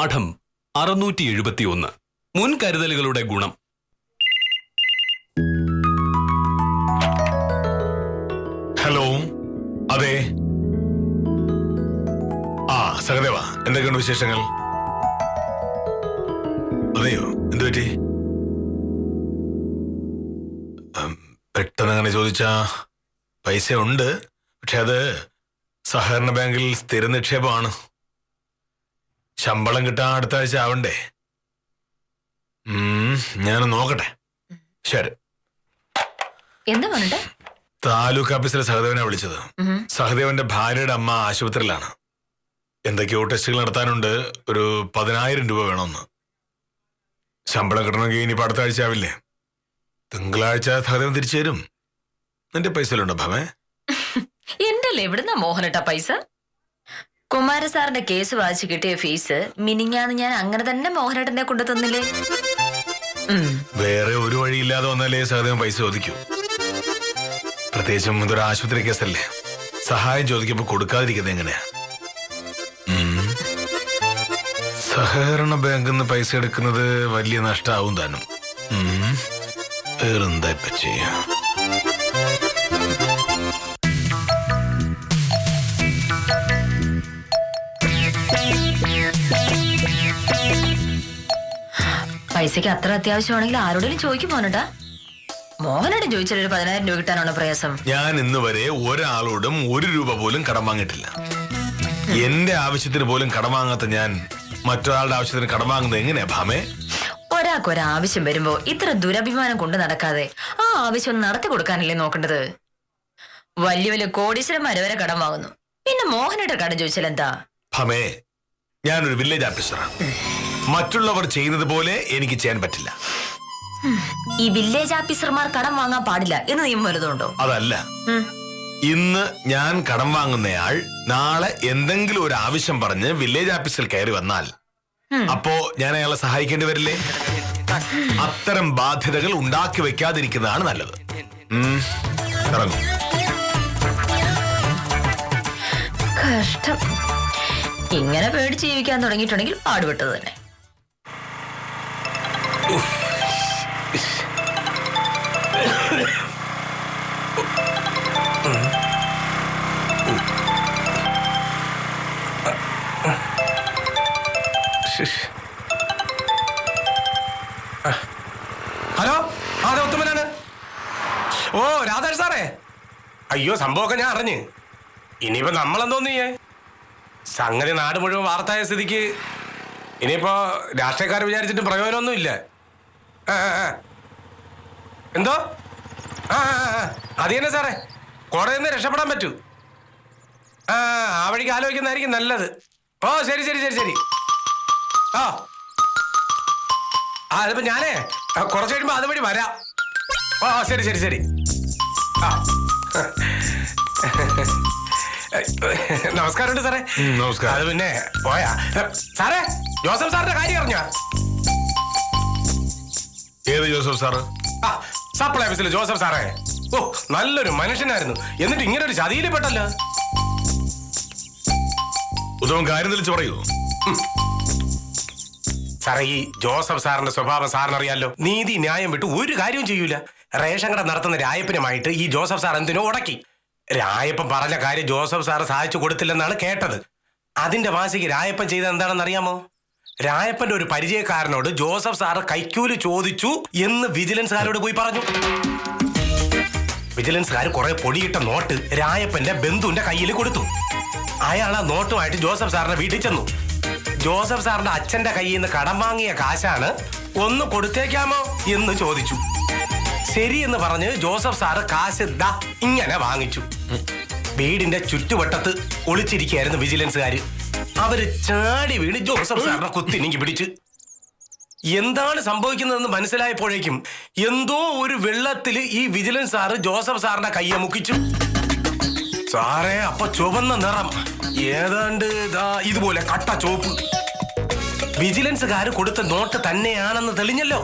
പാഠം 671. മുൻകരുതലുകളുടെ ഗുണം. ഹലോ, അതെ. സഹദേവ, എന്തൊക്കെയുണ്ട് വിശേഷങ്ങൾ? അതെയോ, എന്തു പറ്റി? പെട്ടെന്ന് അങ്ങനെ ചോദിച്ചാ പൈസ ഉണ്ട്, പക്ഷെ അത് സഹകരണ ബാങ്കിൽ സ്ഥിര നിക്ഷേപമാണ്. ശമ്പളം കിട്ടാൻ അടുത്ത ആഴ്ച ആവണ്ടേ? ഞാൻ നോക്കട്ടെ. ശരി. എന്താ പറഞ്ഞിട്ട്? താലൂക്ക് ഓഫീസിലെ സഹദേവനെ വിളിച്ചത്. സഹദേവന്റെ ഭാര്യയുടെ അമ്മ ആശുപത്രിയിലാണ്. എന്തൊക്കെയോ ടെസ്റ്റുകൾ നടത്താനുണ്ട്. ഒരു 10,000 രൂപ വേണമെന്ന്. ശമ്പളം കിട്ടണമെങ്കിൽ ഇനിയിപ്പോ അടുത്ത ആഴ്ച ആവില്ലേ? തിങ്കളാഴ്ച സഹദേവൻ തിരിച്ചു തരും. നിന്റെ പൈസയിലുണ്ടോ ഭാമേ? എന്റെ എവിടുന്ന മോഹനട്ട പൈസ? കുമാര സാറിന്റെ കേസ് വായിച്ചു കിട്ടിയ ഫീസ് മിനിങ്ങാന്ന് ഞാൻ അങ്ങനെ തന്നെ മോഹനേട്ടനെ കൊണ്ടു തന്നില്ലേ? വേറെ ഒരു വഴിയില്ലാതെ വന്നാലേ സഹദേവൻ പൈസ ചോദിക്കൂ. പ്രത്യേകിച്ചും ഇതൊരു ആശുപത്രി കേസല്ലേ. സഹായം ചോദിക്കുമ്പോ കൊടുക്കാതിരിക്കുന്നത് എങ്ങനെയാ? സഹകരണ ബാങ്കിൽ നിന്ന് പൈസ എടുക്കുന്നത് വലിയ നഷ്ടമാവും താനും. വേറെന്താ ഇപ്പൊ ചെയ്യാ? പൈസക്ക് അത്ര അത്യാവശ്യമാണെങ്കിൽ ആരോടെങ്കിലും ചോദിക്കും മോഹനട്ടാ. മോഹനേട്ടൻ ചോദിച്ചാൽ ഒരു 10,000 രൂപ കിട്ടാനാണ് പ്രയാസം. ഞാൻ ഇന്ന് വരെ ഒരാളോടും 1 രൂപ പോലും കടം വാങ്ങിയിട്ടില്ല. എന്റെ ആവശ്യത്തിന് പോലും കടം വാങ്ങാത്ത ഞാൻ മറ്റൊരാളുടെ ആവശ്യത്തിന് കടം വാങ്ങുന്നത് എങ്ങനെയാ ഭാമേ? ഒരാൾക്കൊരാവശ്യം വരുമ്പോ ഇത്ര ദുരഭിമാനം കൊണ്ട് നടക്കാതെ ആ ആവശ്യം നടത്തി കൊടുക്കാനല്ലേ നോക്കേണ്ടത്? വലിയ വലിയ കോടീശ്വരന്മാര് വരെ കടം വാങ്ങുന്നു. പിന്നെ മോഹനേട്ടൻ കടം ചോദിച്ചാൽ എന്താ? ഭാമേ, ഞാനൊരു വില്ലേജ് ഓഫീസറാണ്. മറ്റുള്ളവർ ചെയ്യുന്നത് പോലെ എനിക്ക് ചെയ്യാൻ പറ്റില്ല. ഈ വില്ലേജ് ഓഫീസർമാർ കടം വാങ്ങാൻ പാടില്ല എന്ന് നിയമം വരുന്നുണ്ടോ? അതല്ല, ഇന്ന് ഞാൻ കടം വാങ്ങുന്നയാൾ നാളെ എന്തെങ്കിലും ഒരു ആവശ്യം പറഞ്ഞ് വില്ലേജ് ഓഫീസിൽ കയറി വന്നാൽ അപ്പോ ഞാൻ അയാളെ സഹായിക്കേണ്ടി വരില്ലേ? അത്തരം ബാധ്യതകൾ ഉണ്ടാക്കി വെക്കാതിരിക്കുന്നതാണ് നല്ലത്. ഇറങ്ങും. കഷ്ടം. ഇങ്ങനെ പേടിച്ച് ജീവിക്കാൻ തുടങ്ങിയിട്ടുണ്ടെങ്കിൽ പാടുപെട്ടത് തന്നെ. ഹലോ, അതെ ഉത്തമനാണ്. ഓ രാധാകൃഷ്ണൻ സാറേ, അയ്യോ സംഭവമൊക്കെ ഞാൻ അറിഞ്ഞ്. ഇനിയിപ്പോ നമ്മളെന്തോന്ന് ചെയ്യേ? സംഗതി നാട് മുഴുവൻ വാർത്തയായ സ്ഥിതിക്ക് ഇനിയിപ്പോ രാഷ്ട്രീയക്കാരെ വിചാരിച്ചിട്ട് പ്രയോജനമൊന്നുമില്ല. എന്തോ അത് തന്നെ സാറേ, കോടതിയിൽ നിന്ന് രക്ഷപ്പെടാൻ പറ്റൂ. ആ വഴിക്ക് ആലോചിക്കുന്നതായിരിക്കും നല്ലത്. ഓ ശരി ശരി ശരി ശരി. അതിപ്പോ ഞാനേ കുറച്ച് കഴിയുമ്പോ അതുവഴി വരാം. ഓ ശരി ശരി ശരി. നമസ്കാരമുണ്ട് സാറേ. നമസ്കാരം. അത് പിന്നെ പോയാ സാറേ, ജോസഫ് സാറിന്റെ കാര്യം അറിഞ്ഞ? ഏത് ജോസഫ് സാറ്? സപ്ലൈ ഓഫീസിലെ ജോസഫ് സാറേ. ഓ നല്ലൊരു മനുഷ്യനായിരുന്നു. എന്നിട്ട് ഇങ്ങനെ ഒരു ചതിയിൽ പെട്ടല്ലോ. ഉത്തമൻ കാര്യം തെളിച്ച് പറയൂ. സാറേ, ഈ ജോസഫ് സാറിന്റെ സ്വഭാവം സാറിനറിയാലോ. നീതി ന്യായം വിട്ട് ഒരു കാര്യവും ചെയ്യൂല. റേഷൻ കട നടത്തുന്ന രായപ്പനുമായിട്ട് ഈ ജോസഫ് സാർ എന്തിനോ ഉടക്കി. രായപ്പൻ പറഞ്ഞ കാര്യം ജോസഫ് സാർ സാധിച്ചു കൊടുത്തില്ലെന്നാണ് കേട്ടത്. അതിന്റെ വാശിക്ക് രായപ്പൻ ചെയ്തത് എന്താണെന്ന് അറിയാമോ? രായപ്പന്റെ ഒരു പരിചയക്കാരനോട് ജോസഫ് സാറ് കൈക്കൂലി ചോദിച്ചു എന്ന് വിജിലൻസുകാരോട് പോയി പറഞ്ഞു. വിജിലൻസുകാർ കുറെ പൊടിയിട്ട നോട്ട് രായപ്പന്റെ ബന്ധുവിന്റെ കയ്യിൽ കൊടുത്തു. അയാൾ ആ നോട്ടുമായിട്ട് ജോസഫ് സാറിന്റെ വീട്ടിൽ ചെന്നു. ജോസഫ് സാറിന്റെ അച്ഛന്റെ കയ്യിൽ നിന്ന് കടം വാങ്ങിയ കാശാണ്, ഒന്ന് കൊടുത്തേക്കാമോ എന്ന് ചോദിച്ചു. ശരി എന്ന് പറഞ്ഞ് ജോസഫ് സാറ് കാശ് ദാ ഇങ്ങനെ വാങ്ങിച്ചു. വീടിന്റെ ചുറ്റുവട്ടത്ത് ഒളിച്ചിരിക്കുകയായിരുന്നു വിജിലൻസുകാര്. അവര് ചാടി വീണ് ജോസഫ് സാറിനെ കുത്തിനിങ്ങി പിടിച്ച്. എന്താണ് സംഭവിക്കുന്നതെന്ന് മനസ്സിലായപ്പോഴേക്കും എന്തോ ഒരു വെള്ളത്തിൽ ഈ വിജിലൻസ് സാറ് ജോസഫ് സാറിന്റെ കയ്യെ മുക്കിച്ചു. സാറേ, അപ്പൊ ചുവന്ന നിറം, ഏതാണ്ട് ഇതുപോലെ കട്ട ചോപ്പ്. വിജിലൻസുകാര് കൊടുത്ത നോട്ട് തന്നെയാണെന്ന് തെളിഞ്ഞല്ലോ.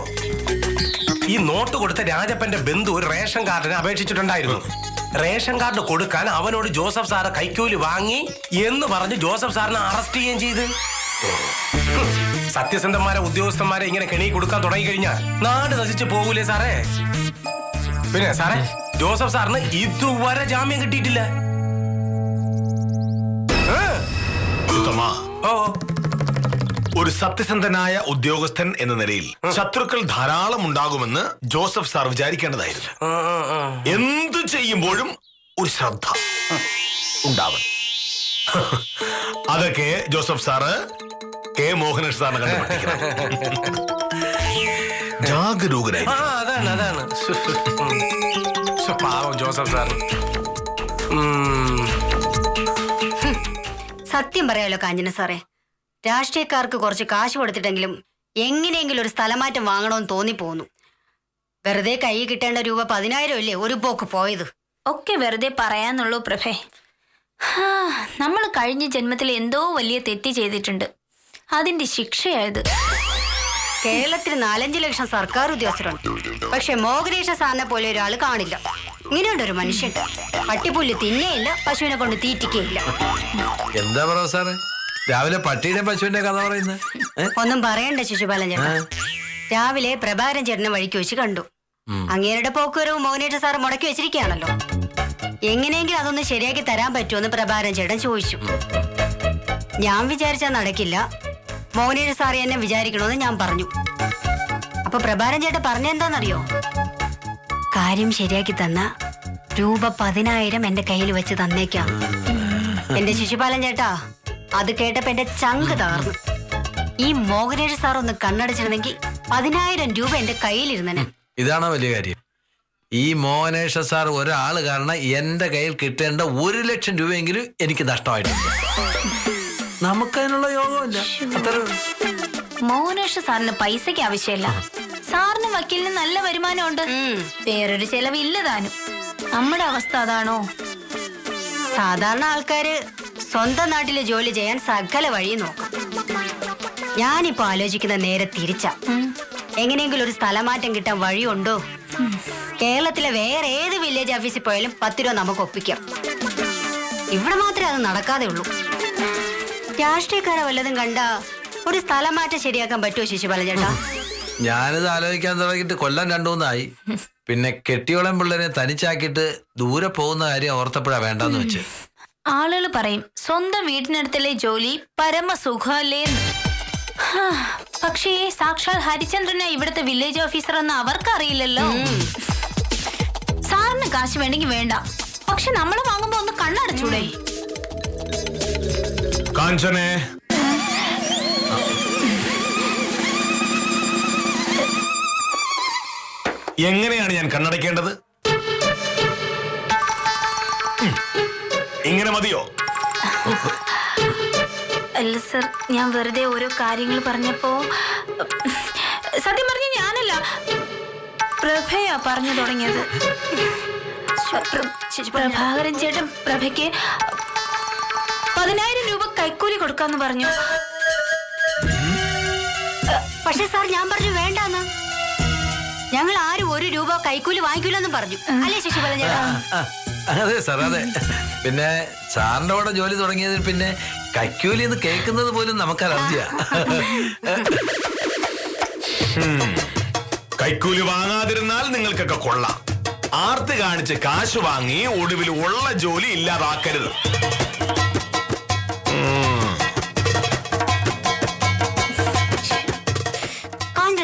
ഈ നോട്ട് കൊടുത്ത രാജപ്പന്റെ ബന്ധു ഒരു റേഷൻ കാർഡിന് അപേക്ഷിച്ചിട്ടുണ്ടായിരുന്നു. റേഷൻ കാർഡ് കൊടുക്കാൻ അവനോട് ജോസഫ് സാറ് കൈക്കൂലി വാങ്ങി എന്ന് പറഞ്ഞ് ജോസഫ് സാറിനെ അറസ്റ്റ് ചെയ്യുകയും ചെയ്ത്. സത്യസന്ധന്മാരെ ഉദ്യോഗസ്ഥന്മാരെ ഇങ്ങനെ കെണി കൊടുക്കാൻ തുടങ്ങി കഴിഞ്ഞാൽ നാട് നശിച്ചു പോകൂലേ സാറേ? പിന്നെ സാറേ, ജോസഫ് സാറിന് ഇതുവരെ ജാമ്യം കിട്ടിയിട്ടില്ല. ഉത്തമ, ഓ, ഒരു സത്യസന്ധനായ ഉദ്യോഗസ്ഥൻ എന്ന നിലയിൽ ശത്രുക്കൾ ധാരാളം ഉണ്ടാകുമെന്ന് ജോസഫ് സാർ വിചാരിക്കേണ്ടതായിരുന്നു. എന്തു ചെയ്യുമ്പോഴും ഒരു ശ്രദ്ധ ഉണ്ടാവണം. അതൊക്കെ ജോസഫ് സാറ് കെ മോഹനേഷ് സാറിനെ കണ്ടുപിടിക്കണം. ജാഗരൂകരായി. അതാണ് പാവം ജോസഫ് സാർ. സത്യം പറയാലോ കാഞ്ചന സാറേ, രാഷ്ട്രീയക്കാർക്ക് കുറച്ച് കാശ് കൊടുത്തിട്ടെങ്കിലും എങ്ങനെയെങ്കിലും ഒരു സ്ഥലമാറ്റം വാങ്ങണമെന്ന് തോന്നിപ്പോന്നു. വെറുതെ കൈ കിട്ടേണ്ട രൂപ 10,000 അല്ലേ ഒരു പോക്ക് പോയത്? ഒക്കെ വെറുതെ പറയാന്നുള്ളൂ പ്രഭേ. നമ്മൾ കഴിഞ്ഞ ജന്മത്തിൽ എന്തോ വലിയ തെറ്റ് ചെയ്തിട്ടുണ്ട്, അതിന്റെ ശിക്ഷയായത്. കേരളത്തിൽ 4-5 ലക്ഷം സർക്കാർ ഉദ്യോഗസ്ഥരുണ്ട്. പക്ഷെ മോഹനേഷ സാറിനെ പോലെ ഒരാൾ കാണില്ല. ഇങ്ങനെയുണ്ട് ഒരു മനുഷ്യൻ. പട്ടിപ്പുല്ല് തിന്നേയില്ല, പശുവിനെ കൊണ്ട് തീറ്റിക്കയില്ല. എന്താ പറ സാറേ, രാവിലെ പട്ടിയുടെ പശുവിന്റെ കഥ പറയുന്നത്? ഒന്നും പറയണ്ട ശിശുപാലൻ ചേട്ടാ. രാവിലെ പ്രഭാകരൻ ചേട്ടനെ വഴിക്ക് വെച്ച് കണ്ടു. അങ്ങേരുടെ പോക്കുവരവ് മോഹനേഷ സാർ മുടക്കി വെച്ചിരിക്കുകയാണല്ലോ. എങ്ങനെയെങ്കിലും അതൊന്ന് ശരിയാക്കി തരാൻ പറ്റുമെന്ന് പ്രഭാകരൻ ചേട്ടൻ ചോദിച്ചു. ഞാൻ വിചാരിച്ചാൽ നടക്കില്ല, മോഹനേഷ സാർ എന്നെ വിചാരിക്കണമെന്ന് ഞാൻ പറഞ്ഞു. അപ്പൊ പ്രഭാകരൻ ചേട്ടൻ പറഞ്ഞെന്താന്നറിയോ? കാര്യം ശരിയാക്കി തന്ന രൂപ 10,000 എന്റെ കയ്യിൽ വെച്ച് തന്നേക്കാം. എന്റെ ശിശുപാലൻ ചേട്ടാ, അത് കേട്ടപ്പോ എന്റെ ചങ്ക് തകർന്നു. ഈ മോഹനേഷ് സാർ ഒന്ന് കണ്ണടച്ചിരുന്നെങ്കിൽ 10,000 രൂപ എന്റെ കയ്യിലിരുന്നനെ. ഇതാണോ വലിയ കാര്യം? ഈ മോഹനേഷ സാർ ഒരാള് കാരണം എന്റെ കയ്യിൽ കിട്ടേണ്ട 1 ലക്ഷം രൂപയെങ്കിലും എനിക്ക് നഷ്ടമായിട്ടുണ്ട്. നമുക്കതിനുള്ള യോഗമില്ല. അത്ര മോഹനേഷ് സാറിന് പൈസയ്ക്ക് ആവശ്യമില്ല. സാറിന് വക്കീലിന് നല്ല വരുമാനമുണ്ട്, വേറൊരു ചെലവില്ല താനും. നമ്മുടെ അവസ്ഥ അതാണോ? സാധാരണ ആൾക്കാര് സ്വന്തം നാട്ടില് ജോലി ചെയ്യാൻ സകല വഴി നോക്കും. ഞാനിപ്പോ ആലോചിക്കുന്ന നേരെ തിരിച്ചാ. എങ്ങനെയെങ്കിലും ഒരു സ്ഥലമാറ്റം കിട്ടാൻ വഴിയുണ്ടോ? കേരളത്തിലെ വേറെ ഏത് വില്ലേജ് ഓഫീസിൽ പോയാലും 10 രൂപ നമുക്ക് ഒപ്പിക്കാം. ഇവിടെ മാത്രമേ അത് നടക്കാതെ ഉള്ളൂ. രാഷ്ട്രീയക്കാരെ വല്ലതും കണ്ട ഒരു സ്ഥലമാറ്റം ശരിയാക്കാൻ പറ്റുമോ ശിശുപാലൻ ചേട്ടാ? ഞാനിത് ആലോചിക്കാൻ തുടങ്ങിയിട്ട് കൊല്ലം 2-3 പിന്നെ കെട്ടിയോളം പിള്ളേരെ തനിച്ചാക്കിയിട്ട് ദൂരെ പോകുന്ന കാര്യം ഓർത്തപ്പോഴാ വേണ്ടെന്ന് വെച്ച്. ആളുകൾ പറയും സ്വന്തം വീട്ടിനടുത്തല്ലേ ജോലി പരമസുഖല്ലേന്ന്. പക്ഷേ സാക്ഷാൽ ഹരിചന്ദ്രനാ ഇവിടുത്തെ വില്ലേജ് ഓഫീസർ എന്ന് അവർക്കറിയില്ലല്ലോ. സാറിന് കാശ് വേണ്ടെങ്കിൽ വേണ്ട, പക്ഷെ നമ്മൾ വാങ്ങുമ്പോ ഒന്ന് കണ്ണടച്ചൂടെ? കാഞ്ചനെ, എങ്ങനെയാണ് ഞാൻ കണ്ണടയ്ക്കേണ്ടത്? ഇങ്ങനെ മതിയോ? അല്ല സർ, ഞാൻ വെറുതെ ഓരോ കാര്യങ്ങൾ പറഞ്ഞപ്പോ സത്യം പറഞ്ഞ ഞാനല്ല, പ്രഭയാ പറഞ്ഞു തുടങ്ങിയത്. പ്രഭാകരൻ ചേട്ടൻ പ്രഭയ്ക്ക് 10,000 രൂപ കൈക്കൂലി കൊടുക്കാന്ന് പറഞ്ഞു. പക്ഷെ സാർ ഞാൻ പറഞ്ഞു വേണ്ടാന്ന്. ഞങ്ങൾ ആരും 1 രൂപ കൈക്കൂലി വാങ്ങിക്കൂലെന്നും പറഞ്ഞു. അല്ലേ ശിശുപാലൻ ചേട്ടാ? അതെ സാർ, അതെ. പിന്നെ സാറിന്റെ കൂടെ ജോലി തുടങ്ങിയതിൽ പിന്നെ കൈക്കൂലി എന്ന് കേൾക്കുന്നത് പോലും നമുക്കറിയാ. കൈക്കൂലി വാങ്ങാതിരുന്നാൽ നിങ്ങൾക്കൊക്കെ കൊള്ളാം. ആർത്ത് കാണിച്ച് കാശ് വാങ്ങി ഒടുവിൽ ഉള്ള ജോലി ഇല്ലാതാക്കരുത്.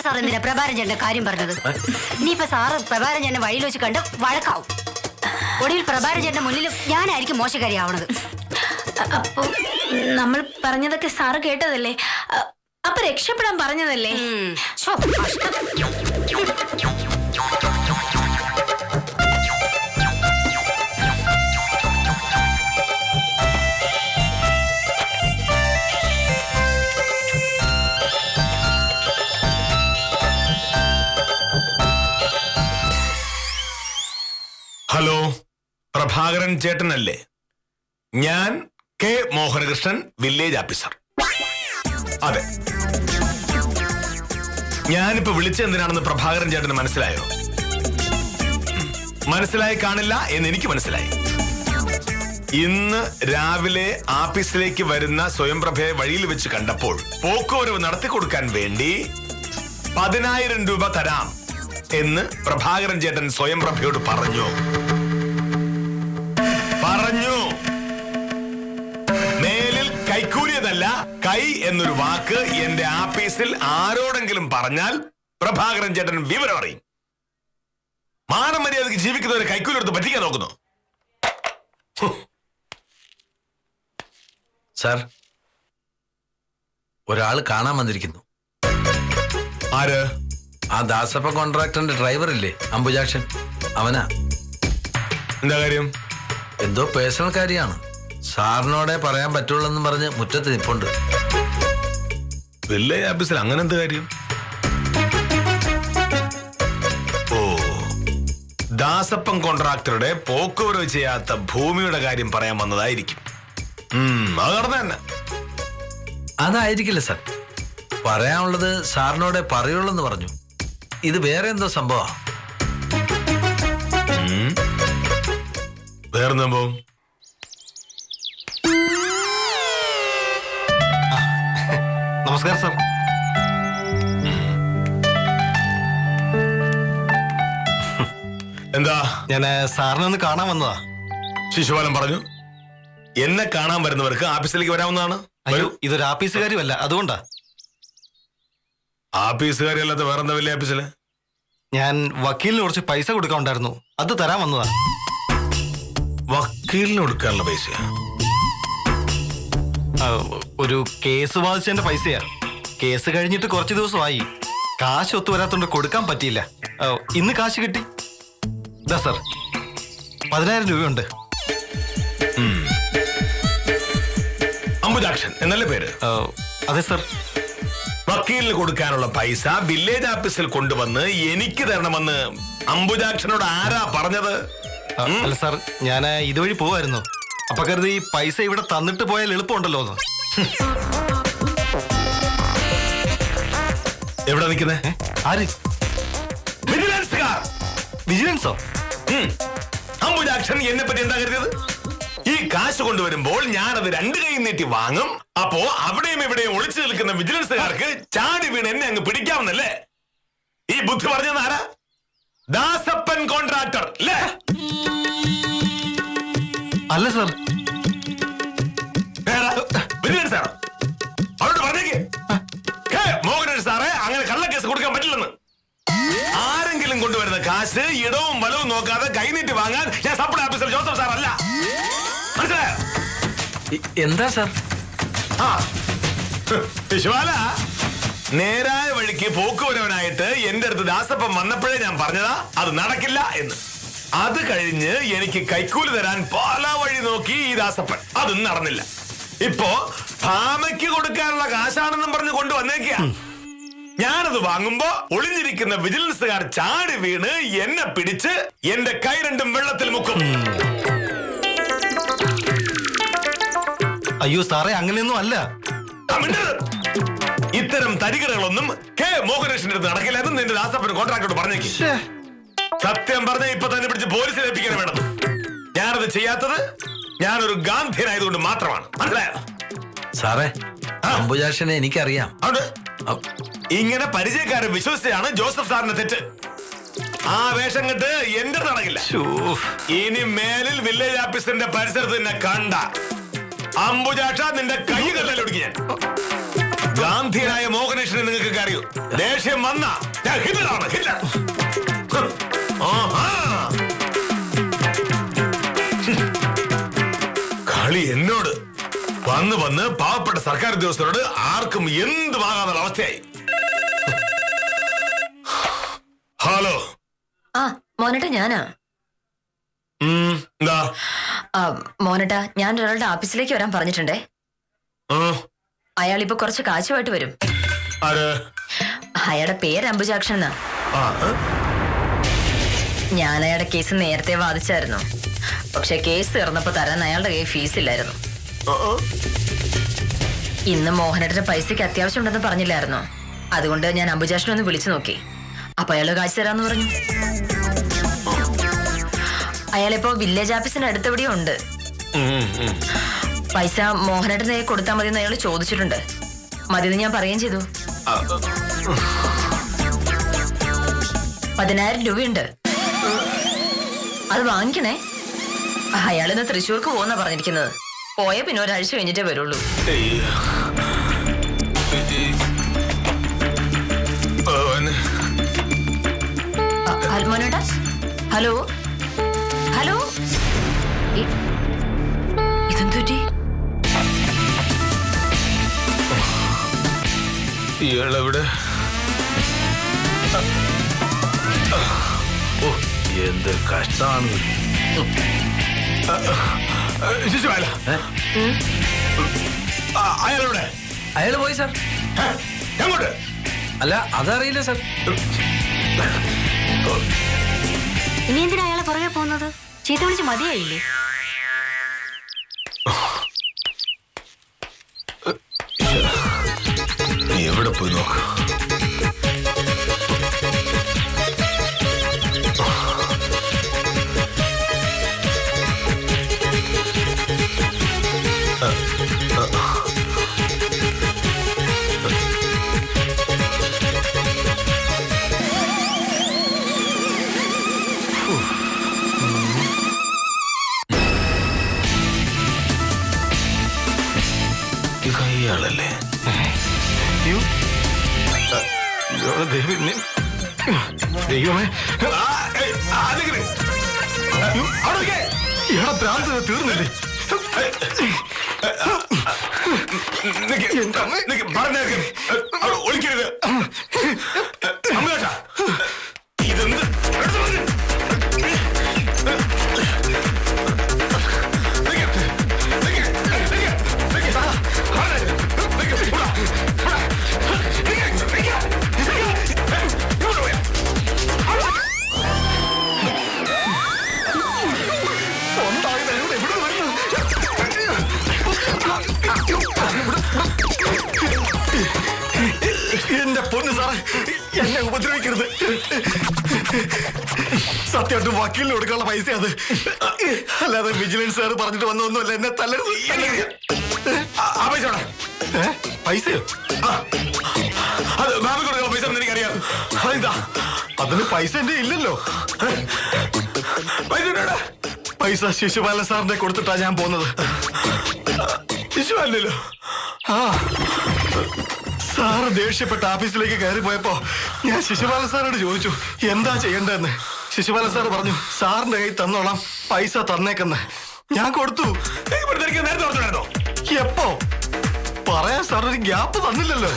സാർ എന്തിനാ പ്രഭാകരൻ ചേട്ടന്റെ കാര്യം പറഞ്ഞത്? ഇനിയിപ്പോ സാറ് പ്രഭാകരൻ ചേട്ടനെ വഴിയിൽ വെച്ച് കണ്ട് വഴക്കാവും. ഒടുവിൽ പ്രഭാകരൻ ചേട്ടന്റെ മുന്നിൽ ഞാനായിരിക്കും മോശക്കാരിയാവണത്. അപ്പൊ നമ്മൾ പറഞ്ഞതൊക്കെ സാറ് കേട്ടതല്ലേ? അപ്പൊ രക്ഷപ്പെടാൻ പറഞ്ഞതല്ലേ? ഹലോ, പ്രഭാകരൻ ചേട്ടനല്ലേ? ഞാൻ കെ മോഹനകൃഷ്ണൻ, വില്ലേജ് ഓഫീസർ. അതെ, ഞാനിപ്പോ വിളിച്ചെന്തിനാണെന്ന് പ്രഭാകരൻ ചേട്ടന് മനസ്സിലായോ? മനസ്സിലായി കാണില്ല എന്ന് എനിക്ക് മനസ്സിലായി. ഇന്ന് രാവിലെ ആഫീസിലേക്ക് വരുന്ന സ്വയംപ്രഭയെ വഴിയിൽ വെച്ച് കണ്ടപ്പോൾ പോക്കുവരവ് നടത്തി കൊടുക്കാൻ വേണ്ടി 10,000 രൂപ തരാം എന്ന് പ്രഭാകരൻ ചേട്ടൻ സ്വയംപ്രഭയോട് പറഞ്ഞു. മേലിൽ കൈക്കൂലിയതല്ല, കൈ എന്നൊരു വാക്ക് എന്റെ ആഫീസിൽ ആരോടെങ്കിലും പറഞ്ഞാൽ പ്രഭാകരൻ ചേട്ടൻ വിവരം അറിയും. മാനമര്യാദയ്ക്ക് ജീവിക്കുന്നവരെ കൈക്കൂലി എടുത്ത് പറ്റിക്കാൻ നോക്കുന്നു. സാർ, ഒരാൾ കാണാൻ വന്നിരിക്കുന്നു. ആര്? ആ ദാസപ്പ കോൺട്രാക്ടറിന്റെ ഡ്രൈവർ ഇല്ലേ, അംബുജാക്ഷൻ, അവനാ. എന്താ കാര്യം? എന്തോ പേഴ്സണൽ കാര്യമാണ്. സാറിനോടെ പറയാൻ പറ്റുള്ളൂ എന്ന് പറഞ്ഞ് മുറ്റത്ത് നിൽപ്പുണ്ട്. വില്ലേജ് ഓഫീസിൽ അങ്ങനെ എന്ത് കാര്യം? ഓ, ദാസപ്പൻ കോൺട്രാക്ടറുടെ പോക്കുവരവ് ചെയ്യാത്ത ഭൂമിയുടെ കാര്യം പറയാൻ വന്നതായിരിക്കും. അത് നടന്ന തന്നെ. അതായിരിക്കില്ല സാർ, പറയാനുള്ളത് സാറിനോടെ പറയുള്ളൂ എന്ന് പറഞ്ഞു. ഇത് വേറെ എന്തോ സംഭവം. വേറെ സംഭവം? നമസ്കാരം സാർ. എന്താ? ഞാൻ സാറിനെ ഒന്ന് കാണാൻ വന്നതാ. ശിശുപാലൻ പറഞ്ഞു എന്നെ കാണാൻ വരുന്നവർക്ക് ആഫീസിലേക്ക് വരാവുന്നതാണ്. അയ്യോ, ഇതൊരു ആഫീസ് കാര്യമല്ല, അതുകൊണ്ടാ. ആഫീസുകാരല്ലാത്ത വേറെന്താ വലിയ ഓഫീസില്? ഞാൻ വക്കീലിന് കുറച്ച് പൈസ കൊടുക്കാനുണ്ടായിരുന്നു, അത് തരാൻ വന്നതാ. വക്കീലിന് കൊടുക്കാനുള്ള പൈസ? ഒരു കേസ് വാദിച്ചതിന്റെ പൈസയാ. കേസ് കഴിഞ്ഞിട്ട് കുറച്ച് ദിവസമായി. കാശ് ഒത്തു വരാത്തോണ്ട് കൊടുക്കാൻ പറ്റിയില്ല. ഇന്ന് കാശ് കിട്ടി. ഇതാ സാർ, 10,000 രൂപയുണ്ട്. അംബുജാക്ഷൻ എന്നല്ലേ പേര്? അതെ സാർ. വക്കീലിന് കൊടുക്കാനുള്ള പൈസ വില്ലേജ് ഓഫീസിൽ കൊണ്ടുവന്ന് എനിക്ക് തരണമെന്ന് അംബുജാക്ഷനോട് ആരാ പറഞ്ഞത്? അല്ല സാർ, ഞാൻ ഇതുവഴി പോവായിരുന്നു. അപ്പൊ കരുതി ഈ പൈസ ഇവിടെ തന്നിട്ട് പോയാൽ എളുപ്പമുണ്ടല്ലോ എന്ന്. എവിടെ നിൽക്കുന്നേ? ആര്? വിജിലൻസുകാർ. വിജിലൻസോ? അംബുജാക്ഷൻ എന്നെ പറ്റി എന്താ കരുതിയത്? ഈ കാശ് കൊണ്ടുവരുമ്പോൾ ഞാനത് 2 കൈ നീട്ടി വാങ്ങും. അപ്പോ അവിടെയും ഇവിടെയും ഒളിച്ചു നിൽക്കുന്ന വിജിലൻസുകാർക്ക് ചാടി വീണ് എന്നെ അങ്ങ് പിടിക്കാമെന്നല്ലേ ഈ ബുദ്ധി പറഞ്ഞത്? ആരാ? ദാസപ്പൻ കോൺട്രാക്ടർ അല്ലേ? അല്ല സാർ. വിജിലൻസാണോ? അവരോട് പറഞ്ഞേക്ക് മോഹനൻ സാറേ അങ്ങനെ കള്ളക്കേസ് കൊടുക്കാൻ പറ്റില്ലെന്ന്. ആരെങ്കിലും കൊണ്ടുവരുന്ന കാശ് ഇടവും വലവും നോക്കാതെ കൈനീട്ടി വാങ്ങാൻ ഞാൻ സപ്ലൈ ഓഫീസർ ജോസഫ് സാർ അല്ല. മനസ്സിലായോ? എന്താ സാർ? ശിശുപാല, നേരായ വഴിക്ക് പോക്കുവരവനായിട്ട് എന്റെ അടുത്ത് ദാസപ്പൻ വന്നപ്പോഴേ ഞാൻ പറഞ്ഞതാ അത് നടക്കില്ല എന്ന്. അത് കഴിഞ്ഞ് എനിക്ക് കൈക്കൂലി തരാൻ പല വഴി നോക്കി ഈ ദാസപ്പൻ, അതും നടന്നില്ല. ഇപ്പോ ഭാമയ്ക്ക് കൊടുക്കാനുള്ള കാശാണെന്നും പറഞ്ഞ് കൊണ്ടുവന്നേക്കുക. ഞാനത് വാങ്ങുമ്പോ ഒളിഞ്ഞിരിക്കുന്ന വിജിലൻസുകാർ ചാടി വീണ് എന്നെ പിടിച്ച് എന്റെ കൈ രണ്ടും വെള്ളത്തിൽ മുക്കും. അയ്യോ സാറേ, അങ്ങനെയൊന്നും അല്ല. ഇത്തരം തരികടകളൊന്നും കെ മോഹനേഷിന്റെ അടുത്ത് നടക്കില്ല എന്ന് നിന്റെ ദാസപ്പന് കോൺട്രാക്ടോട് പറഞ്ഞേക്ക്. സത്യം പറഞ്ഞ ഇപ്പൊ തന്നെ പിടിച്ച് പോലീസിൽ ഏൽപ്പിക്കാൻ വേണം. ഞാനത് ചെയ്യാത്തത് ഞാനൊരു ഗാന്ധിയനായതുകൊണ്ട് മാത്രമാണ്. മനസ്സിലായോ? സാറേ, അംബുജാക്ഷനെ എനിക്കറിയാം. ഇങ്ങനെ പരിചയക്കാരെ വിശ്വസിച്ചാണ് ജോസഫ് സാറിന്റെ തെറ്റ്. ആ വേഷം കെട്ട് എന്റെ നടക്കില്ല. ഇനി മേലിൽ വില്ലേജ് ഓഫീസറിന്റെ പരിസരത്ത് നിന്നെ കണ്ട അംബുജാക്ഷ നിന്റെ കൈ കല്ലൊടുക്കി ഞാൻ. ഗാന്ധിയനായ മോഹനേഷിനെ നിങ്ങൾക്ക് അറിയൂ. ദേഷ്യം വന്ന ഞാൻ ഹിറ്റ്ലറാണ്, ഹിറ്റ്ലർ. കളി എന്നോട് വന്ന് വന്ന് പാവപ്പെട്ട സർക്കാർ ഉദ്യോഗസ്ഥരോട് ആർക്കും എന്ത് വാങ്ങാന്നുള്ള അവസ്ഥയായി. ഹലോ. മോനട്ട ഞാനാ. എന്താ? മോനട്ട, ഞാൻ ഒരാളുടെ ഓഫീസിലേക്ക് വരാൻ പറഞ്ഞിട്ടുണ്ടേ. അയാൾ ഇപ്പൊ കുറച്ച് കാശുമായിട്ട് വരും. അയാളുടെ പേര് അംബുജാക്ഷൻ എന്നാ. ഞാൻ അയാളുടെ കേസ് നേരത്തെ വാദിച്ചായിരുന്നു. പക്ഷെ കേസ് തീർന്നപ്പോ തരാൻ അയാളുടെ കയ്യിൽ ഫീസ് ഇല്ലായിരുന്നു. ഇന്ന് മോഹനയുടെ പൈസക്ക് അത്യാവശ്യം ഉണ്ടെന്ന് പറഞ്ഞില്ലായിരുന്നോ? അതുകൊണ്ട് ഞാൻ അംബുജാക്ഷനെ ഒന്ന് വിളിച്ചു നോക്കി. അപ്പൊ അയാള് കാശ് തരാന്ന് പറഞ്ഞു. അയാളിപ്പോ വില്ലേജ് ഓഫീസിന്റെ അടുത്തെവിടെയും ഉണ്ട്. പൈസ മോഹനേട്ടനെ കൊടുത്താൽ മതി എന്ന് അയാൾ ചോദിച്ചിട്ടുണ്ട്. മതിയെന്ന് ഞാൻ പറയുകയും ചെയ്തു. 10,000 രൂപയുണ്ട്. അത് വാങ്ങിക്കണേ. അയാൾ ഇന്ന് തൃശ്ശൂർക്ക് പോകുന്ന പറഞ്ഞിരിക്കുന്നത്. പോയ പിന്നെ ഒരാഴ്ച കഴിഞ്ഞിട്ടേ വരുള്ളൂ. മോനേട്ടാ, ഹലോ ഹലോ, ഇതെന്തുറ്റി? ഇയാളെവിടെ? ഓ, എന്ത് കഷ്ടമാണ്. ശിശുപാല, അയാളെവിടെ? അയാള് പോയി സാർ. എങ്ങോട്ട്? അല്ല, അതറിയില്ല സാർ. ഇനി എന്തിനാ അയാളെ പുറകെ പോകുന്നത്? ചീത്ത വിളിച്ച് മതിയായില്ലേ? നീ എവിടെ പോയി നോക്ക്. ഇയാളല്ലേ? ദൈവമേ, ഭ്രാന്ത് തീർന്നില്ലേ? ഒളിക്കരുത്. ഇതെന്ത്? എന്റെ പൊന്ന് സാറേ, എന്നെ ഉപദ്രവിക്കരുത്. സത്യമായിട്ട് വക്കീലിന് കൊടുക്കാനുള്ള പൈസ അത്. അല്ലാതെ വിജിലൻസ് സാറ് പറഞ്ഞിട്ട് വന്നൊന്നുമല്ല. എന്നെ തല്ലരുത്. പൈസയോ? അത് മാമി കൊടുക്കുന്ന പൈസ എനിക്കറിയാം. അതെന്താ? അതിന് പൈസ എന്റെ ഇല്ലല്ലോ. പൈസ ശിശുപാലൻ സാറിനെ കൊടുത്തിട്ടാ ഞാൻ പോകുന്നത്. ശിശുപാലല്ലോ? ആ, സാറ് ദേഷ്യപ്പെട്ട ഓഫീസിലേക്ക് കയറി പോയപ്പോ ഞാൻ ശിശുപാലൻ സാറോട് ചോദിച്ചു എന്താ ചെയ്യേണ്ടതെന്ന്. ശിശുപാലൻ സാറ് പറഞ്ഞു സാറിന്റെ കയ്യിൽ തന്നോളാം, പൈസ തന്നേക്കെന്ന്. ഞാൻ കൊടുത്തു. നേരത്തെ പറഞ്ഞോ? എപ്പോ പറയാൻ സാർ ഒരു ഗ്യാപ്പ് തന്നില്ലല്ലോ.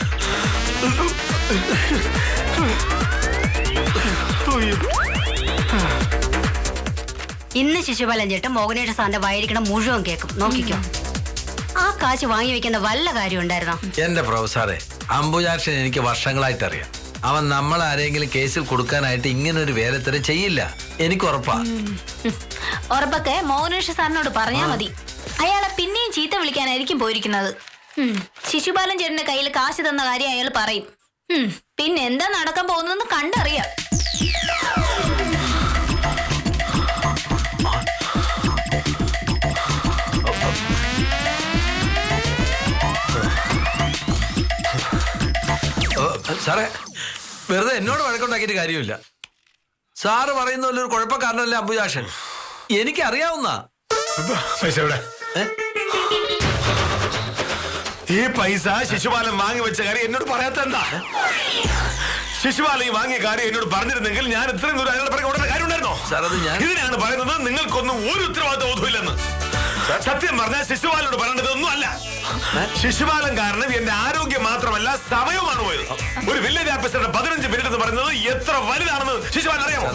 ഇന്ന് ശിശുപാലൻ ചേട്ടൻ മോഹനേട്ട സാറിന്റെ വായിരിക്കണം മുഴുവൻ കേൾക്കും. നോക്കിക്കോ. ആ കാശ് വാങ്ങി വെക്കേണ്ട വല്ല കാര്യം ഉണ്ടായിരുന്നോ? എന്റെ പ്രൊഫസറെ, അംബുജാക്ഷൻ എനിക്ക് വർഷങ്ങളായിട്ട് അറിയാം. അവൻ നമ്മൾ ആരെങ്കിലും കേസിൽ കൊടുക്കാനായിട്ട് ഇങ്ങനെ ഒരു വേലത്തരം ചെയ്യില്ല, എനിക്ക് ഉറപ്പാ. ഉറപ്പൊക്കെ മോഹനേഷ് സാറിനോട് പറഞ്ഞാ മതി. അയാളെ പിന്നെയും ചീത്ത വിളിക്കാനായിരിക്കും പോയിരിക്കുന്നത്. ശിശുപാലൻ ചേട്ടന്റെ കയ്യിൽ കാശ് തന്ന കാര്യം അയാൾ പറയും. പിന്നെ എന്താ നടക്കാൻ പോകുന്നതെന്ന് കണ്ടറിയാം. സാറേ, വെറുതെ എന്നോട് വഴക്കുണ്ടാക്കിയിട്ട് കാര്യമില്ല. സാറ് പറയുന്ന പോലെ ഒരു കുഴപ്പക്കാരനല്ലേ അംബുജാക്ഷൻ. എനിക്കറിയാവുന്ന പൈസ എവിടെ? ഈ പൈസ ശിശുപാലൻ വാങ്ങി വെച്ച കാര്യം എന്നോട് പറയാത്ത എന്താ? ശിശുപാലൻ ഈ വാങ്ങിയ കാര്യം എന്നോട് പറഞ്ഞിരുന്നെങ്കിൽ ഞാൻ ഇത്രയും ദൂരം അയാളുടെ പിറകെ ഓടേണ്ട കാര്യം ഉണ്ടായിരുന്നോ? സാർ, അത് ഞാൻ ഇതിനാണ് പറയുന്നത് നിങ്ങൾക്കൊന്നും ഒരു ഉത്തരവാദിത്വ ബോധമില്ലെന്ന്. സത്യം പറഞ്ഞാൽ ശിശുപാലനോട് പറയേണ്ടതൊന്നും അല്ല. ശിശുപാലൻ കാരണം എന്റെ ആരോഗ്യം മാത്രമല്ല സമയവുമാണ് പോയത്. ഒരു വില്ലേജ് ഓഫീസറുടെ 15 മിനിറ്റ് എന്ന് പറയുന്നത് എത്ര വലുതാണെന്ന് ശിശുപാലൻ അറിയാമോ?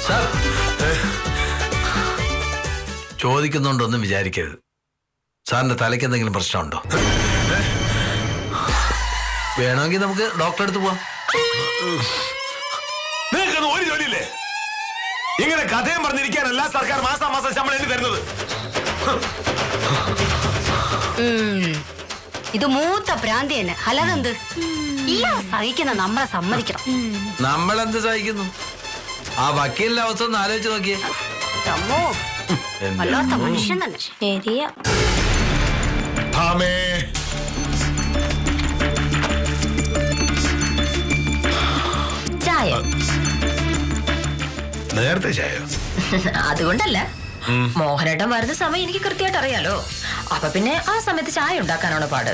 സാർ, ചോദിക്കുന്നുണ്ടൊന്നും വിചാരിക്കരുത്. സാറിന്റെ തലയ്ക്ക് എന്തെങ്കിലും പ്രശ്നമുണ്ടോ? വേണമെങ്കിൽ നമുക്ക് ഡോക്ടറെ അടുത്ത് പോവാം. നിങ്ങൾക്കൊന്നും ഒരു ജോലിയില്ലേ? ഇങ്ങനെ കഥയും പറഞ്ഞിരിക്കാനല്ല സർക്കാർ മാസാമാസം ശമ്പളം എണ്ണി തരുന്നത്. ഇത് മൂത്ത ഭ്രാന്തി തന്നെ. അല്ലാതെന്ത്? ഇയാളെ സഹിക്കുന്ന നമ്മളെ സമ്മതിക്കണം. നമ്മളെന്ത് സഹിക്കുന്നു? ആ വക്കീലിന്റെ അവസ്ഥ ഒന്ന് ആലോചിച്ച് നോക്കിയേ. അമ്മോ, വല്ലാത്ത മനുഷ്യൻ തന്നെ. ശരിയാ. ഭാമേ ചായ നേരത്തെ ചായോ? അതുകൊണ്ടല്ല, മോഹനേട്ടൻ വരുന്ന സമയം എനിക്ക് കൃത്യമായിട്ട് അറിയാലോ. അപ്പൊ പിന്നെ ആ സമയത്ത് ചായ ഉണ്ടാക്കാനാണ് പാട്.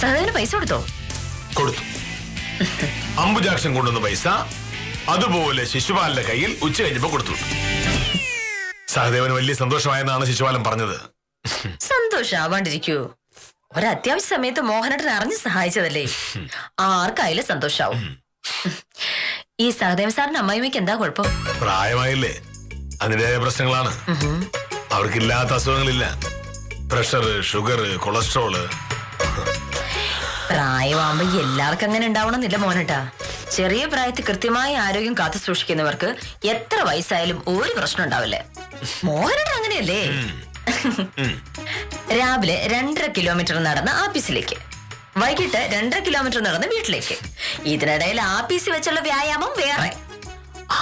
സഹദേവന് പൈസ കൊടുത്തോ? കൊടുത്തു. അംബുജാക്ഷൻ കൊണ്ടുവന്ന പൈസ അതുപോലെ ശിശുപാലന്റെ കയ്യിൽ ഉച്ച കഴിഞ്ഞപ്പോ കൊടുത്തു. സഹദേവന് വലിയ സന്തോഷമായെന്നാണ് ശിശുപാലൻ പറഞ്ഞത്. സന്തോഷാവാണ്ടിരിക്കൂ? ഒരത്യാവശ്യ സമയത്ത് മോഹനേട്ടൻ അറിഞ്ഞ് സഹായിച്ചതല്ലേ, ആർക്കായാലും സന്തോഷാവും. ഈ സഹദേവൻ സാറിന്റെ അമ്മായിമ്മയ്ക്ക് എന്താ കുഴപ്പം? പ്രായമായില്ലേ, അതിന്റേതായ പ്രശ്നങ്ങളാണ്. അവർക്കില്ലാത്ത അസുഖങ്ങളില്ല. Pressure, sugar, cholesterol. പ്രായമാകുമ്പോ എല്ലാവർക്കും അങ്ങനെ ഉണ്ടാവണമെന്നില്ല മോനേട്ടാ. ചെറിയ പ്രായത്തിൽ കൃത്യമായ ആരോഗ്യം കാത്തു സൂക്ഷിക്കുന്നവർക്ക് എത്ര വയസ്സായാലും ഒരു പ്രശ്നം ഉണ്ടാവില്ലേ. മോഹനേട്ടൻ അങ്ങനെയല്ലേ? രാവിലെ 2.5 കിലോമീറ്റർ നടന്ന് ആഫീസിലേക്ക്, വൈകിട്ട് 2.5 കിലോമീറ്റർ നടന്ന് വീട്ടിലേക്ക്. ഇതിനിടയിൽ ആഫീസിൽ വെച്ചുള്ള വ്യായാമം വേറെ.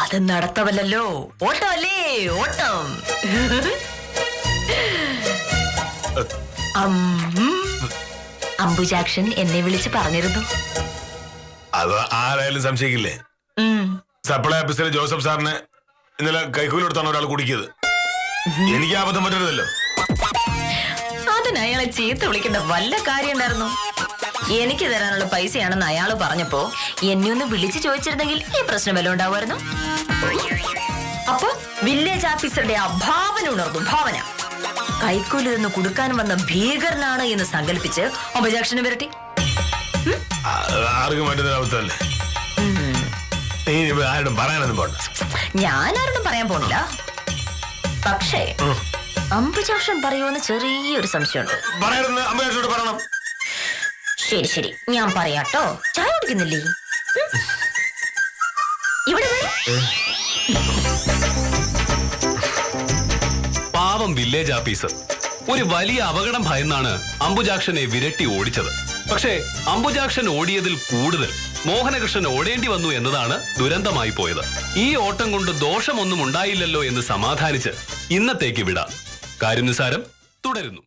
അത് നടത്തവല്ലോ, ഓട്ടമല്ലേ ഓട്ടം. അംബുജാക്ഷൻ എന്നെ വിളിച്ച് പറഞ്ഞിരുന്നു. അത് ആരായാലും സംശയിക്കില്ലേ? സപ്ലൈ ഓഫീസിലെ ജോസഫ് സാറിന് ഇന്നലെ കൈക്കൂലി കൊടുത്താണ് ഒരാൾ കുടിക്കിയത്. എനിക്ക് അബദ്ധം പറ്റരുതല്ലോ. അതിന് അയാളെ ചീത്ത വിളിക്കേണ്ട വല്ല കാര്യം ഉണ്ടായിരുന്നു? എനിക്ക് തരാനുള്ള പൈസയാണെന്ന് അയാള് പറഞ്ഞപ്പോ എന്നെ ഒന്ന് വിളിച്ചു ചോദിച്ചിരുന്നെങ്കിൽ ഈ പ്രശ്നം വല്ലതും ഉണ്ടാവുമായിരുന്നു. അപ്പൊ വില്ലേജ് ഓഫീസറുടെ ആ ഭാവന ഉണർന്നു. ഭാവന കൈക്കൂലി നിന്ന് കൊടുക്കാൻ വന്ന ഭീകരനാണ് എന്ന് സങ്കല്പിച്ച് അംബുജാക്ഷനെ വിരട്ടി. ആർക്കും പറ്റുന്ന അവസ്ഥയല്ലേ? ആരോടും പറയാനൊന്നും പോണ്ട. ഞാൻ ആരോടും പറയാൻ പോണില്ല. പക്ഷേ അംബുജാക്ഷൻ പറയുമെന്ന് ചെറിയൊരു സംശയമുണ്ട്. പറയണം. ശരി ശരി, ഞാൻ പറയാട്ടോ. ചായ കുടിക്കുന്നില്ലേ? ഇവിടെ പാവം വില്ലേജ് ഓഫീസർ ഒരു വലിയ അപകടം ഭയന്നാണ് അംബുജാക്ഷനെ വിരട്ടി ഓടിച്ചത്. പക്ഷേ അംബുജാക്ഷൻ ഓടിയതിൽ കൂടുതൽ മോഹനകൃഷ്ണൻ ഓടേണ്ടി വന്നു എന്നതാണ് ദുരന്തമായി പോയത്. ഈ ഓട്ടം കൊണ്ട് ദോഷമൊന്നും ഉണ്ടായില്ലല്ലോ എന്ന് സമാധാനിച്ച് ഇന്നത്തേക്ക് വിടാം. കാര്യം നിസാരം തുടരുന്നു.